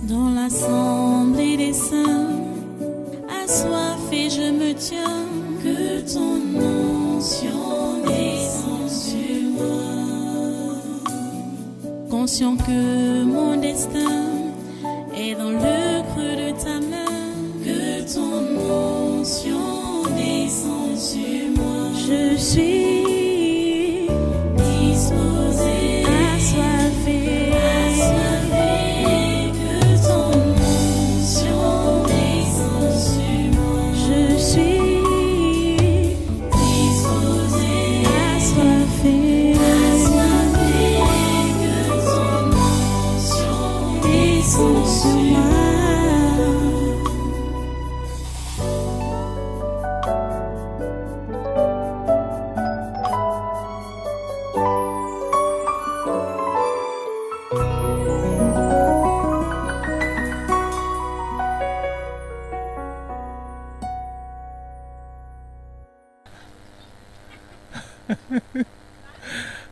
Dans l'assemblée des saints, assoiffé je me tiens, que ton onction descende sur moi. Conscient que mon destin est dans le creux de ta main, que ton onction descende sur moi. Je suis disposé, assoiffé, que ton onction descende sur moi. Je suis disposé, assoiffé, que ton onction descende sur moi.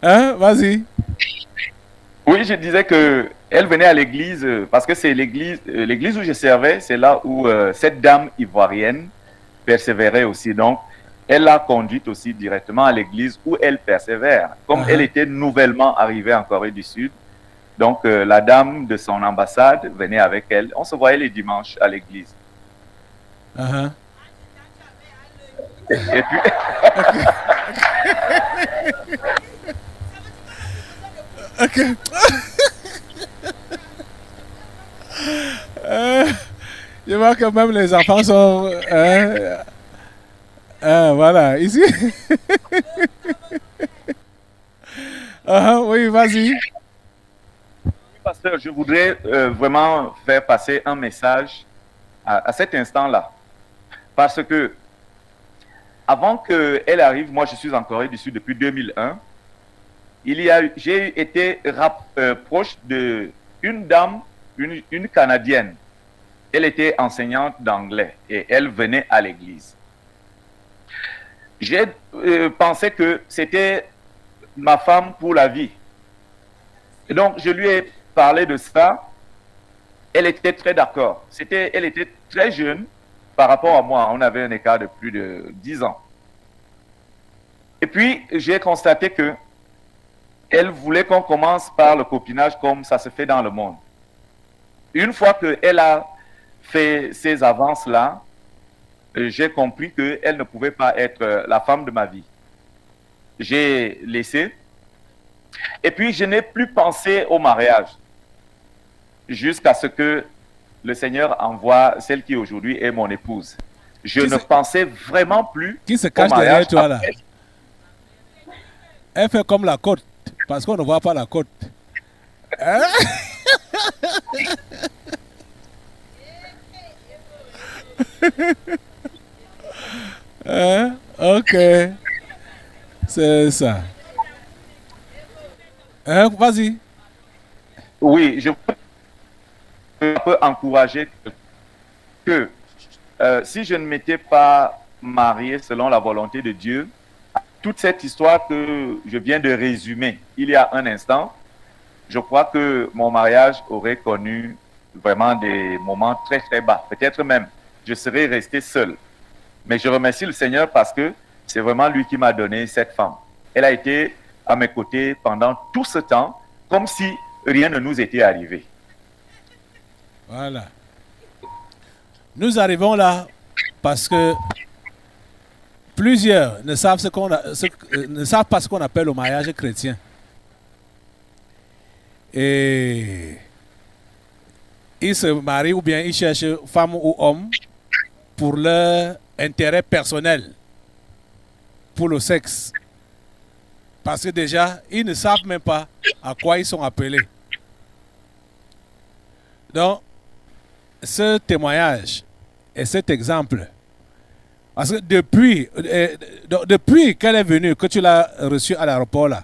Hein? Vas-y. Oui, je disais que elle venait à l'église parce que c'est l'église où je servais, c'est là où cette dame ivoirienne persévérait aussi. Donc, elle l'a conduite aussi directement à l'église où elle persévère. Comme elle était nouvellement arrivée en Corée du Sud, donc la dame de son ambassade venait avec elle. On se voyait les dimanches à l'église. Et puis... Ok. Je vois que même les enfants sont... voilà, ici. Oui, vas-y. Pasteur, je voudrais vraiment faire passer un message à cet instant-là. Parce que, avant qu'elle arrive, moi je suis en Corée du Sud depuis 2001, j'ai été proche d'une dame, une Canadienne. Elle était enseignante d'anglais et elle venait à l'église. J'ai pensé que c'était ma femme pour la vie. Et donc, je lui ai parlé de ça. Elle était très d'accord. Elle était très jeune par rapport à moi. On avait un écart de plus de 10 ans. Et puis, j'ai constaté que elle voulait qu'on commence par le copinage comme ça se fait dans le monde. Une fois qu'elle a fait ces avances-là, j'ai compris qu'elle ne pouvait pas être la femme de ma vie. J'ai laissé. Et puis, je n'ai plus pensé au mariage jusqu'à ce que le Seigneur envoie celle qui aujourd'hui est mon épouse. Je ne pensais vraiment plus qui se cache au mariage. Derrière toi là? Elle fait comme la côte, parce qu'on ne voit pas la côte. Hein? Ok. C'est ça. Vas-y. Oui, je peux encourager que si je ne m'étais pas marié selon la volonté de Dieu, toute cette histoire que je viens de résumer il y a un instant, je crois que mon mariage aurait connu vraiment des moments très très bas. Peut-être même, je serais resté seul. Mais je remercie le Seigneur parce que c'est vraiment lui qui m'a donné cette femme. Elle a été à mes côtés pendant tout ce temps, comme si rien ne nous était arrivé. Voilà. Nous arrivons là parce que plusieurs ne savent, ne savent pas ce qu'on appelle le mariage chrétien. Et ils se marient ou bien ils cherchent femme ou homme pour leur intérêt personnel, pour le sexe. Parce que déjà, ils ne savent même pas à quoi ils sont appelés. Donc, ce témoignage et cet exemple, parce que depuis qu'elle est venue, que tu l'as reçue à l'aéroport là,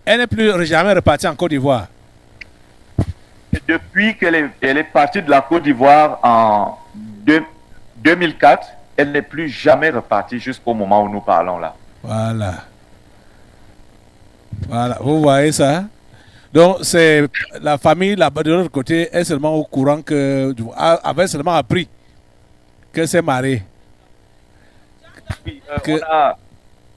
elle n'est plus jamais repartie en Côte d'Ivoire. Depuis qu'elle est partie de la Côte d'Ivoire en 2004, elle n'est plus jamais repartie jusqu'au moment où nous parlons là. Voilà. Voilà, vous voyez ça? Donc, c'est la famille là-bas de l'autre côté est seulement au courant avait seulement appris que c'est marié. Oui, Que,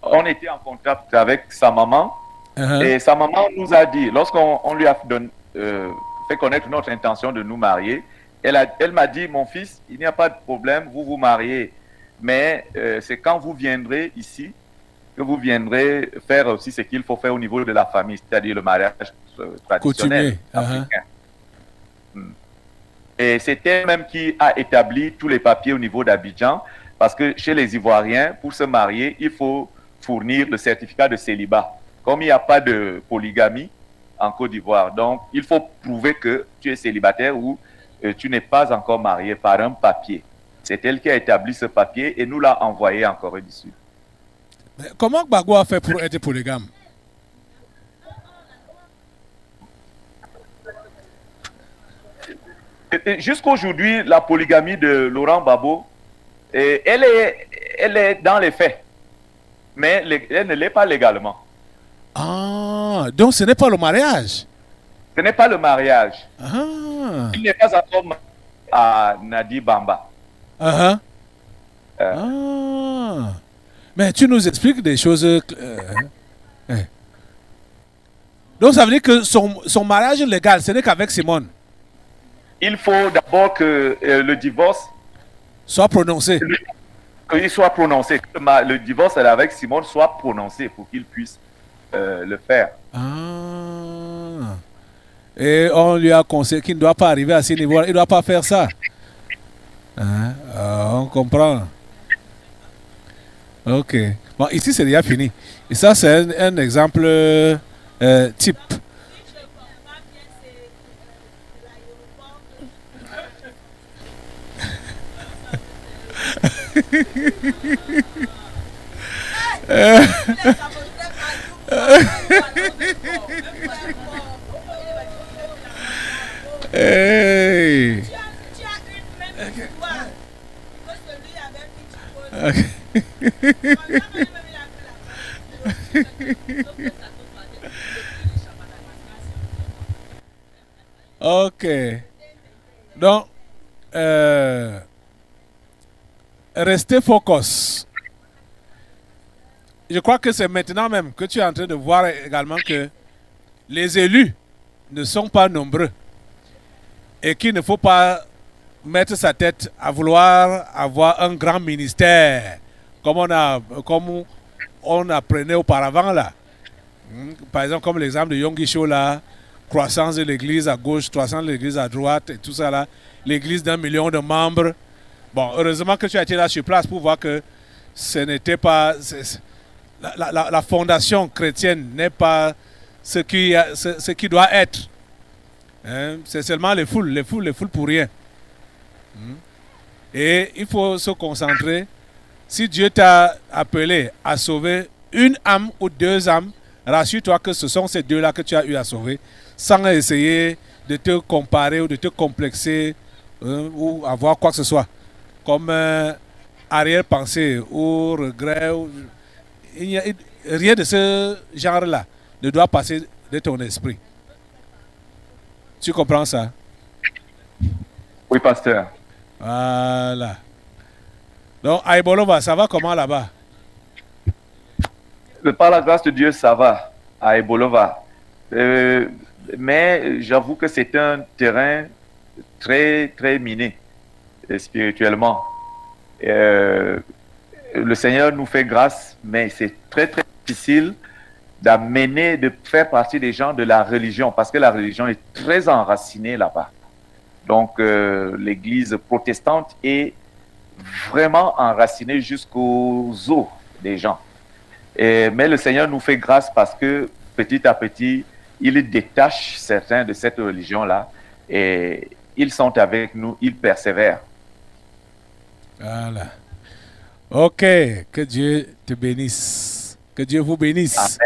on était en contact avec sa maman et sa maman nous a dit, lorsqu'on lui a fait connaître notre intention de nous marier, elle m'a dit, mon fils, il n'y a pas de problème, vous vous mariez, mais c'est quand vous viendrez ici que vous viendrez faire aussi ce qu'il faut faire au niveau de la famille, c'est-à-dire le mariage traditionnel africain. Et c'est elle-même qui a établi tous les papiers au niveau d'Abidjan, parce que chez les Ivoiriens, pour se marier, il faut fournir le certificat de célibat. Comme il n'y a pas de polygamie en Côte d'Ivoire, donc il faut prouver que tu es célibataire ou tu n'es pas encore marié par un papier. C'est elle qui a établi ce papier et nous l'a envoyé en Corée du Sud. Comment Gbagbo a fait pour être polygame? Jusqu'aujourd'hui, la polygamie de Laurent Gbagbo, elle est dans les faits, mais elle ne l'est pas légalement. Ah, donc ce n'est pas le mariage. Ce n'est pas le mariage. Ah. Il n'est pas encore marié à Nadi Bamba. Ah. Mais tu nous expliques des choses. Donc ça veut dire que son mariage légal, ce n'est qu'avec Simone. Il faut d'abord que le divorce soit prononcé. Qu'il soit prononcé. Que le divorce avec Simone soit prononcé pour qu'il puisse le faire. Ah. Et on lui a conseillé qu'il ne doit pas arriver à ce niveau-là. Il ne doit pas faire ça. Hein? On comprend. Ok. Bon, ici, c'est déjà fini. Et ça, c'est un exemple type. Hey. Ok. Donc, restez focus. Je crois que c'est maintenant même que tu es en train de voir également que les élus ne sont pas nombreux et qu'il ne faut pas mettre sa tête à vouloir avoir un grand ministère comme on apprenait auparavant là. Par exemple, comme l'exemple de Yonggi Cho là, croissance de l'église à gauche, croissance de l'église à droite et tout ça là, l'église d'1 million de membres. Bon, heureusement que tu as été là sur place pour voir que ce n'était pas... La fondation chrétienne n'est pas ce qui doit être. Hein? C'est seulement les foules pour rien. Et il faut se concentrer. Si Dieu t'a appelé à sauver une âme ou 2 âmes, rassure-toi que ce sont ces 2-là que tu as eu à sauver, sans essayer de te comparer ou de te complexer ou avoir quoi que ce soit. Comme arrière-pensée ou regret. Rien de ce genre-là ne doit passer de ton esprit. Tu comprends ça? Oui, pasteur. Voilà. Donc, Aïbolova, ça va comment là-bas? Par la grâce de Dieu, ça va à Ebolova. Mais j'avoue que c'est un terrain très, très miné spirituellement. Le Seigneur nous fait grâce, mais c'est très, très difficile de faire partie des gens de la religion, parce que la religion est très enracinée là-bas. Donc, l'église protestante est vraiment enracinée jusqu'aux os des gens. Mais le Seigneur nous fait grâce parce que petit à petit, il détache certains de cette religion-là et ils sont avec nous, ils persévèrent. Voilà. Ok, que Dieu te bénisse. Que Dieu vous bénisse.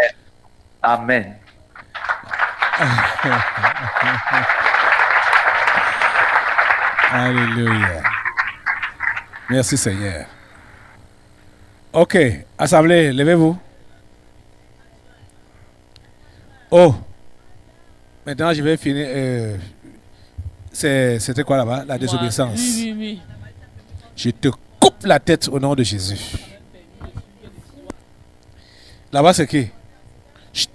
Amen. Amen. Alléluia. Merci Seigneur. Ok, assemblée, levez-vous. Oh, Maintenant, je vais finir. C'était quoi là-bas? La désobéissance. Oui. Je te coupe la tête au nom de Jésus. Là-bas, c'est qui? Chut.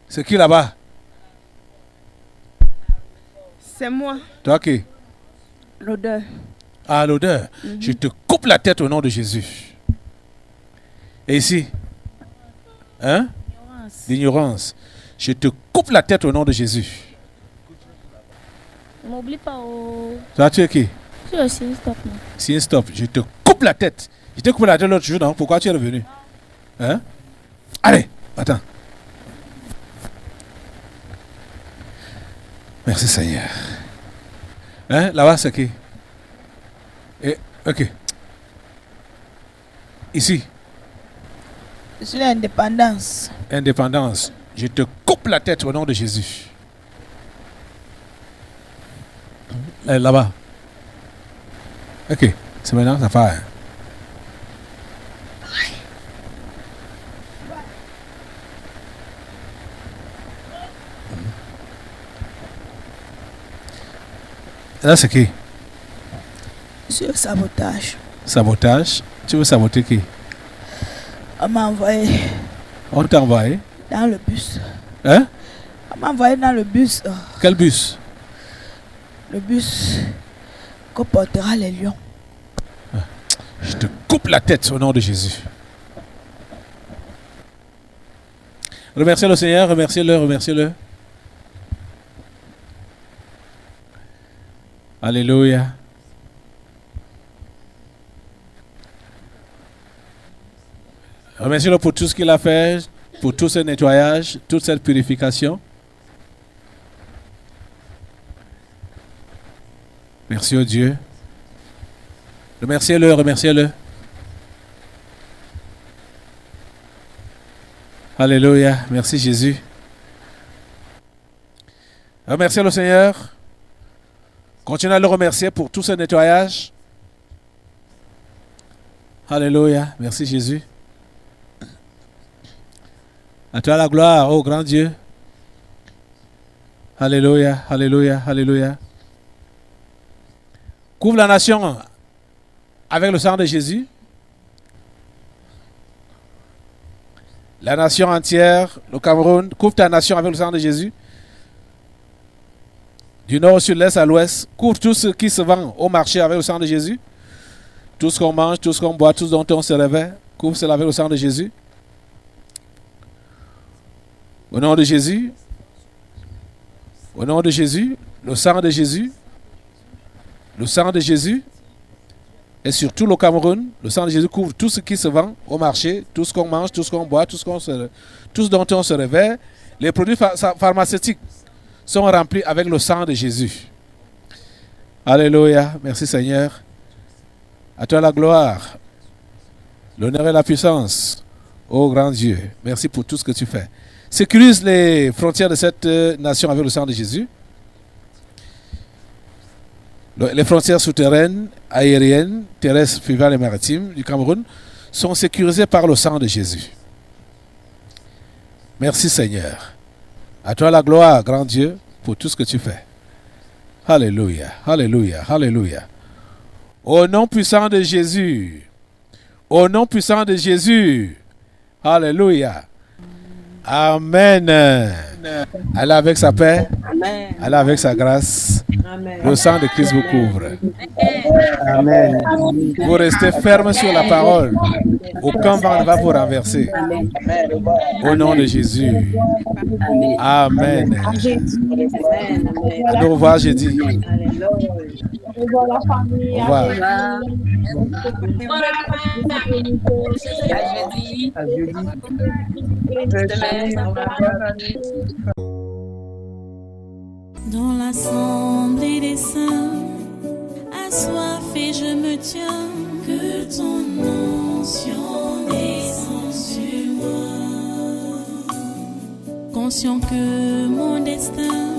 C'est qui là-bas? C'est moi, Toi qui? l'odeur. Ah, l'odeur. Je te coupe la tête au nom de Jésus. Et ici? Hein? L'ignorance. Je te coupe la tête au nom de Jésus. Ne m'oublie pas au... Toi, tu es qui? Tu es aussi, stop. Non. Si, stop. Je te coupe la tête. Je t'ai coupé la tête l'autre jour, non? Pourquoi tu es revenu? Hein? Allez, attends. Merci Seigneur. Hein? Là-bas, c'est qui? Ok. Ici, Je suis l'indépendance. indépendance. Je te coupe la tête au nom de Jésus. Là-bas. Ok. C'est maintenant ça fait. Là, c'est qui? Je suis au sabotage. Sabotage. Tu veux saboter qui? On m'a envoyé On t'a envoyé. dans le bus. Hein? On m'a envoyé dans le bus. Quel bus? Le bus qu'on portera les lions. Je te coupe la tête au nom de Jésus. Remerciez le Seigneur, remerciez-le, remerciez-le. Alléluia. Remerciez-le pour tout ce qu'il a fait, pour tout ce nettoyage, toute cette purification. Merci au Dieu. Remerciez-le, remerciez-le. Alléluia. Merci Jésus. Remerciez le Seigneur. Continuez à le remercier pour tout ce nettoyage. Alléluia. Merci Jésus. À toi la gloire, ô grand Dieu. Alléluia, alléluia, alléluia. Couvre la nation avec le sang de Jésus. La nation entière, le Cameroun, couvre ta nation avec le sang de Jésus. Du nord au sud, l'est à l'ouest, couvre tout ce qui se vend au marché avec le sang de Jésus. Tout ce qu'on mange, tout ce qu'on boit, tout ce dont on se réveille, couvre cela avec le sang de Jésus. Au nom de Jésus, au nom de Jésus, le sang de Jésus, le sang de Jésus, et surtout le Cameroun, le sang de Jésus couvre tout ce qui se vend au marché, tout ce qu'on mange, tout ce qu'on boit, tout ce dont on se réveille. Les produits pharmaceutiques sont remplis avec le sang de Jésus. Alléluia, merci Seigneur. À toi la gloire, l'honneur et la puissance, ô grand Dieu. Merci pour tout ce que tu fais. Sécurise les frontières de cette nation avec le sang de Jésus. Les frontières souterraines, aériennes, terrestres, fluviales et maritimes du Cameroun sont sécurisées par le sang de Jésus. Merci Seigneur. À toi la gloire, grand Dieu, pour tout ce que tu fais. Alléluia, alléluia, alléluia. Au nom puissant de Jésus. Au nom puissant de Jésus. Alléluia. Amen. Allah avec sa paix. Amen. Allah avec sa grâce. Amen. Le sang de Christ vous couvre. Amen. Vous restez ferme sur la parole. Aucun vent ne va vous renverser. Au nom de Jésus. Amen. Au revoir, j'ai dit. Au revoir. Dans l'assemblée des saints, assoiffé je me tiens, que ton onction descende sur moi. Conscient que mon destin